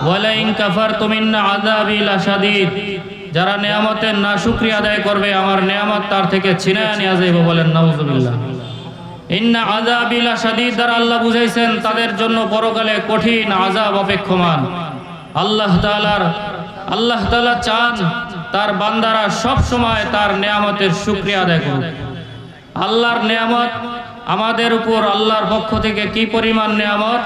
ওয়ালা ইন কাফারতুম ইন্না আযাবি লাশাদীদ, যারা নিয়ামতের না শুকরিয়া আদায় করবে আমার নিয়ামত তার থেকে ছিনিয়ে নিয়ে যাবে। বলেন নাউযুবিল্লাহ। ইন্না আযাবি লাশাদীদ দ্বারা আল্লাহ বুঝাইছেন তাদের জন্য পরকালে কঠিন আযাব অপেক্ষমান। আল্লাহ তাআলা চান তার বান্দারা সব সময় তার নিয়ামতের শুকরিয়া আদায় করুক। আল্লাহর নিয়ামত আমাদের উপর আল্লাহর পক্ষ থেকে কি পরিমাণ নিয়ামত!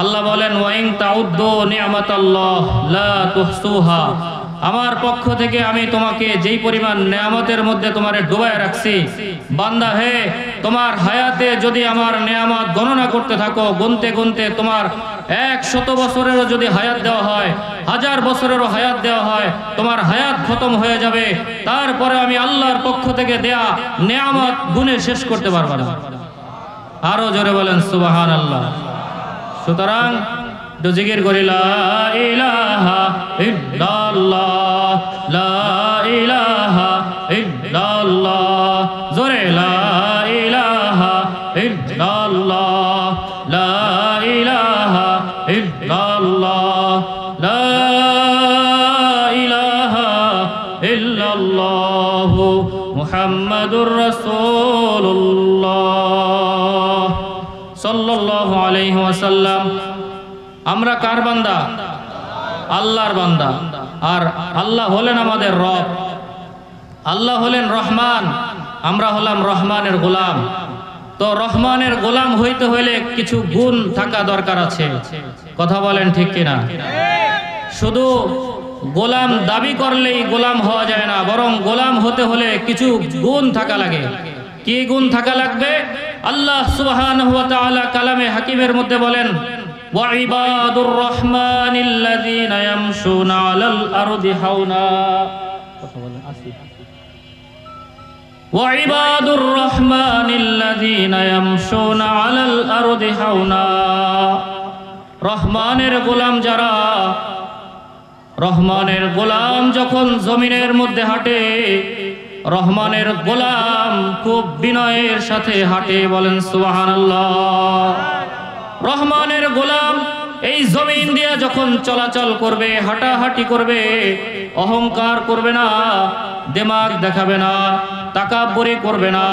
আল্লাহ বলেন ওয়া ইন তাউদ্দু নি'মাতাল্লাহ লা তুহসুহা, আমার পক্ষ থেকে আমি তোমাকে যেই পরিমাণ নিয়ামতের মধ্যে তোমারে ডুবায় রাখছি, বান্দা হে তোমার হায়াতে যদি আমার নিয়ামত গণনা করতে থাকো, গুনতে গুনতে তোমার 100 বছরেরও যদি হায়াত দেওয়া হয়, 1000 বছরেরও হায়াত দেওয়া হয়, তোমার হায়াত খতম হয়ে যাবে, তারপরে আমি আল্লাহর পক্ষ থেকে দেয়া নিয়ামত গুনে শেষ করতে পারবো না। আরো জোরে বলেন সুবহানাল্লাহ। সুতরাং জিকির করি লা ইলাহা ইল্লাল্লাহ, লা ইলাহা ইল্লাল্লাহ, জোরে লা ইলাহা ইল্লাল্লাহ, লা ইলাহা ইল্লাল্লাহ, লা ইলাহা ইল্লাল্লাহ মুহাম্মাদুর রাসূলুল্লাহ সাল্লাল্লাহু আলাইহি ওয়াসাল্লাম। আমরা কার বান্দা? আল্লাহর বান্দা। আর আল্লাহ হলেন আমাদের রব, আল্লাহ হলেন রহমান, আমরা হলাম রহমানের গোলাম। তো রহমানের গোলাম হইতে হলে কিছু গুণ থাকা দরকার আছে। কথা বলেন ঠিক কিনা? শুধু গোলাম দাবি করলেই গোলাম হওয়া যায় না, বরং গোলাম হতে হলে কিছু গুণ থাকা লাগে। কি গুণ থাকা লাগবে? আল্লাহ সুবহানাহু ওয়া তাআলা কালামে হাকিমের মধ্যে বলেন وعباد الرحمن الذين يمشون على الأرض هونا وعباد الرحمن الذين يمشون على الأرض هونا। রহমানের গোলাম যারা, রহমানের গোলাম যখন জমিনের মধ্যে হাঁটে, রহমানের গোলাম খুব বিনয়ের সাথে হাঁটে। বলেন সুবহানাল্লাহ। রহমানের গোলাম এই জমিন দিয়ে যখন চলাচল করবে, হাঁটাহাঁটি করবে, অহংকার করবে না, দিমাগ দেখাবে না, তাকাব্বুরি করবে না,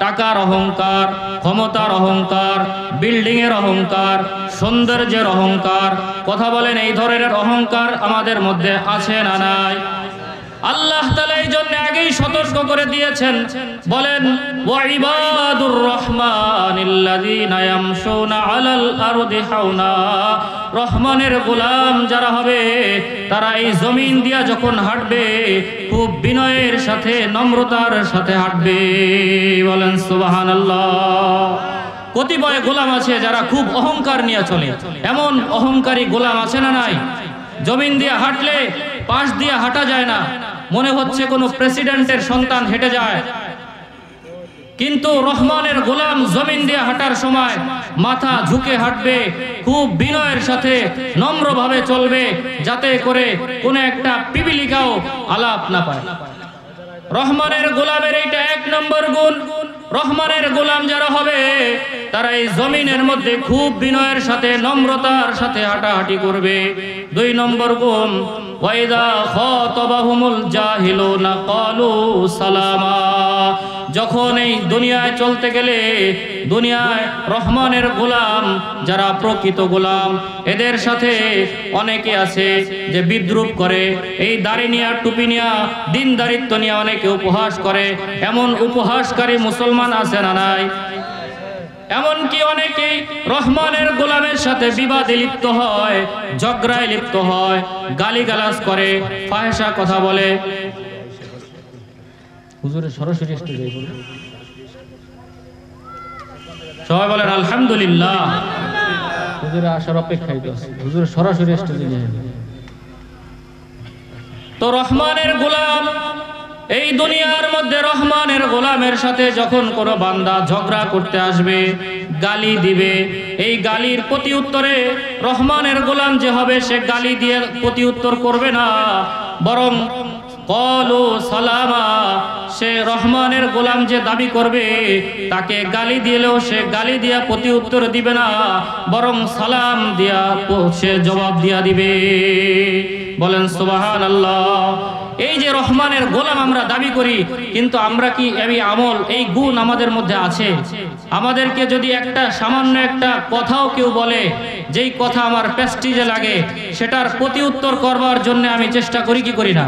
টাকার অহংকার, ক্ষমতার অহংকার, বিল্ডিং এর অহংকার, সৌন্দর্যের অহংকার। কথা বলেন এই ধরনের অহংকার আমাদের মধ্যে আছে না নাই? আল্লাহ তাআলা এই জন্য আগেই সতর্ক করে দিয়েছেন, বলেন ওয়া ইবাদুর রহমানিল্লাযীনা ইয়ামশুনা আলাল আরদি হাওনা। রহমানের গোলাম যারা হবে তারা এই জমিন দিয়া যখন হাঁটবে খুব বিনয়ের সাথে, নম্রতার সাথে হাঁটবে। বলেন সুবহানাল্লাহ। কতিপয় গোলাম আছে যারা খুব অহংকার নিয়ে চলে, এমন অহংকারী গোলাম আছে না নাই? জমিন দিয়ে হাঁটলে পাশ দিয়ে হাঁটা যায় না, মনে হচ্ছে কোনো প্রেসিডেন্টের সন্তান হেঁটে যায়। কিন্তু রহমানের গোলাম জমিন দিয়ে হাঁটার সময় মাথা ঝুঁকে হাঁটবে, খুব বিনয়ের সাথে নম্রভাবে চলবে, যাতে করে কোনো একটা পিপিলিকাও আলাপ না পায়। রহমানের গোলামের এইটা 1 নম্বর গুণ। রহমানের গোলাম যারা হবে তারা এই জমিনের মধ্যে খুব বিনয়ের সাথে, নম্রতার সাথে হাঁটাহাঁটি করবে। 2 নম্বর গুণ ওয়াইদা খাতাবাহুমুল জাহিলুনা ক্বালু সালামা। যখন এই দুনিয়ায় চলতে গেলে, দুনিয়ায় রহমানের গোলাম যারা প্রকৃত গোলাম, এদের সাথে অনেকে আছে যে বিদ্রুপ করে, এই দাড়ি নিয়া, টুপি নিয়া, দিনদারিত্ব নিয়ে অনেকে উপহাস করে। এমন উপহাসকারী মুসলমান আছে না নাই? এমনকি অনেকেই রহমানের গোলামের সাথে বিবাদে লিপ্ত হয়, ঝগড়ায় লিপ্ত হয়, গালিগালাজ করে, ফাহিশা কথা বলে। হুজুরের সরাসরি স্টেজে সবাই বলেন আলহামদুলিল্লাহ। হুজুরের আসার অপেক্ষায় আছে, হুজুরের সরাসরি স্টেজে নিয়ে। তো রহমানের গোলাম, এই দুনিয়ার মধ্যে রহমানের গোলামের সাথে যখন কোনো বান্দা ঝগড়া করতে আসবে, গালি দিবে, এই গালির প্রতি উত্তরে রহমানের গোলাম যে হবে সে গালি দিয়ে প্রতি উত্তর করবে না, বরং ক্বালু সালামা, সে রহমানের গোলাম যে দাবি করবে তাকে গালি দিলেও সে গালি দিয়া প্রতি উত্তর দিবে না, বরং সালাম দিয়া সে জবাব দিয়া দিবে। বলেন সুবহানাল্লাহ। এই যে রহমানের গোলাম আমরা দাবি করি, কিন্তু আমরা কি এই আমল, এই গুণ আমাদের মধ্যে আছে? আমাদেরকে যদি একটা সামান্য একটা কথাও কেউ বলে, যেই কথা আমার প্রেস্টিজে লাগে, সেটার প্রতি উত্তর করবার জন্য আমি চেষ্টা করি কি করি না?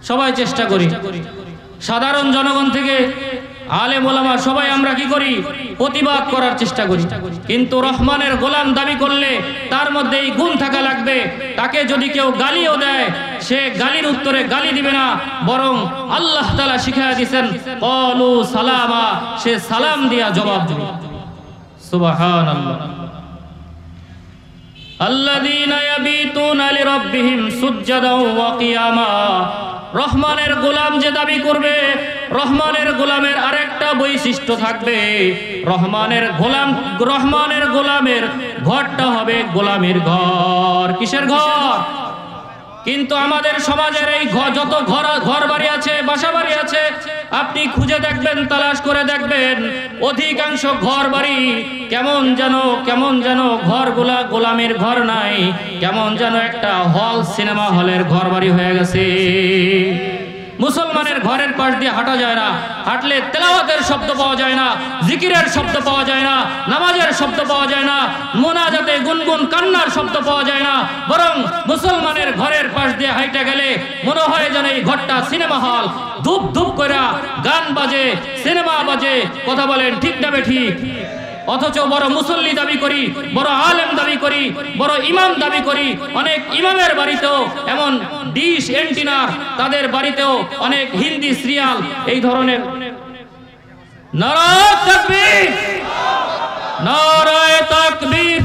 সবাই চেষ্টা করি। সাধারণ জনগণ থেকে আলেম ওলামা সবাই আমরা কি করি? প্রতিবাদ করার চেষ্টা করি। কিন্তু রহমানের গোলাম দাবি করলে তার মধ্যে এই গুণ থাকা লাগবে, তাকে যদি কেউ গালিও দেয় সে গালির উত্তরে গালি দিবে না, বরং আল্লাহ তাআলা শিখায়া দিয়েছেন ক্বালু সালামা, সে সালাম দিয়া জবাব দিবে। সুবহানাল্লাহ। আল্লাযীনা ইয়াবিতুনা লিরাব্বিহিম সুজদাও ওয়া কিয়ামা, রহমানের গোলাম যে দাবি করবে, রহমানের গোলামের আরেকটা বৈশিষ্ট্য থাকবে, রহমানের গোলামের ঘরটা হবে গোলামের ঘর। কিসের ঘর? কিন্তু আমাদের সমাজের এই যত ঘর বাড়ি আছে, বাসা বাড়ি আছে, আপনি খুঁজে দেখবেন, তালাশ করে দেখবেন, অধিকাংশ ঘর বাড়ি কেমন যেন ঘরগুলা গোলামের ঘর নাই, কেমন যেন একটা হল, সিনেমা হলের ঘর বাড়ি হয়ে গেছে। মুসলমানের ঘরের পাশ দিয়ে হাঁটা যায় না, হাঁটলে তেলাওয়াতের শব্দ পাওয়া যায় না, জিকিরের শব্দ পাওয়া যায় না, নামাজের শব্দ পাওয়া যায় না, মোনাজাতে গুনগুন কান্নার শব্দ পাওয়া যায় না, বরং মুসলমানের ঘরের পাশ দিয়ে হাইটা গেলে মনে হয় যেন এই ঘরটা সিনেমা হল। ধূপ ধূপ করে গান বাজে, সিনেমা বাজে। কথা বলেন ঠিক না ঠিক? অথচ বড় মুসল্লি দাবি করি, বড় আলেম দাবি করি, বড় ইমাম দাবি করি। অনেক ইমামের বাড়িতেও এমন ডিশ এন্টিনার, তাদের বাড়িতেও অনেক হিন্দি সিরিয়াল, এই ধরনের। নারায়ে তাকবীর, নারায়ে তাকবীর।